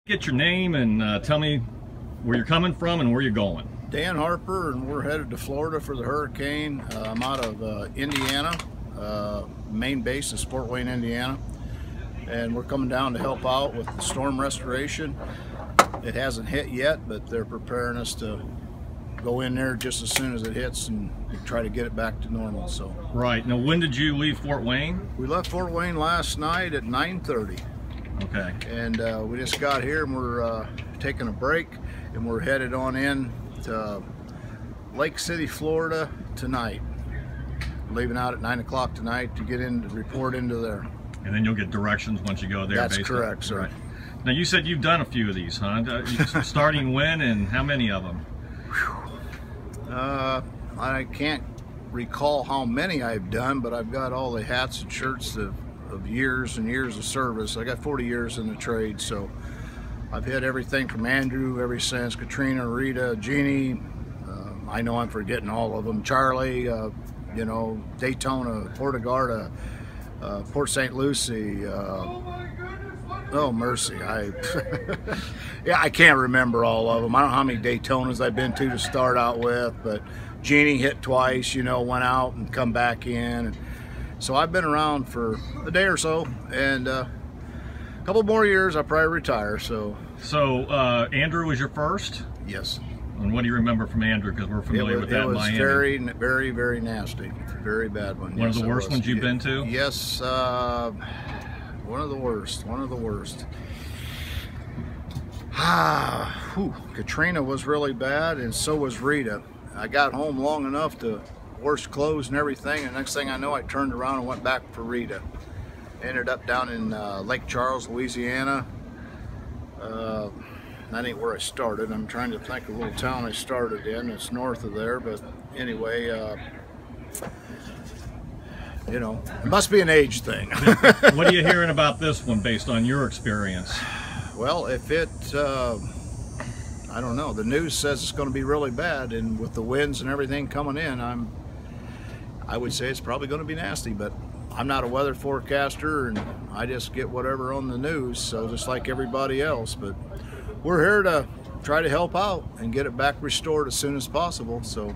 Get your name and tell me where you're coming from and where you're going. Dan Harper, and we're headed to Florida for the hurricane. I'm out of Indiana. Main base is Fort Wayne, Indiana, and we're coming down to help out with the storm restoration. It hasn't hit yet, but they're preparing us to go in there just as soon as it hits and try to get it back to normal. So right now, when did you leave Fort Wayne? We left Fort Wayne last night at 9:30. Okay. And we just got here and we're taking a break, and we're headed on in to Lake City, Florida tonight. Leaving out at 9 o'clock tonight to get in to report into there. And then you'll get directions once you go there. That's correct, sir. Right. Now you said you've done a few of these, huh? Starting when and how many of them? I can't recall how many I've done, but I've got all the hats and shirts of years and years of service. I got 40 years in the trade, so I've hit everything from Andrew ever since, Katrina, Rita, Jeannie. I know I'm forgetting all of them. Charlie, you know, Daytona, Port Augusta, Port St. Lucie. Oh mercy, yeah, I can't remember all of them. I don't know how many Daytonas I've been to start out with, but Jeannie hit twice, you know, went out and come back in. So I've been around for a day or so, and a couple more years I'll probably retire. So Andrew was your first? Yes. And what do you remember from Andrew? Because we're familiar with that in Miami. It was very, very nasty. Very bad one. One of the worst ones you've been to? Yes, one of the worst. One of the worst. Katrina was really bad, and so was Rita. I got home long enough to wash clothes and everything, and next thing I know, I turned around and went back for Rita. Ended up down in Lake Charles, Louisiana. That ain't where I started. I'm trying to think of a little town I started in. It's north of there, but anyway, you know, it must be an age thing. What are you hearing about this one based on your experience? Well, if it, I don't know, the news says it's going to be really bad, and with the winds and everything coming in, I would say it's probably going to be nasty, but I'm not a weather forecaster, and I just get whatever on the news, so just like everybody else. But we're here to try to help out and get it back restored as soon as possible. So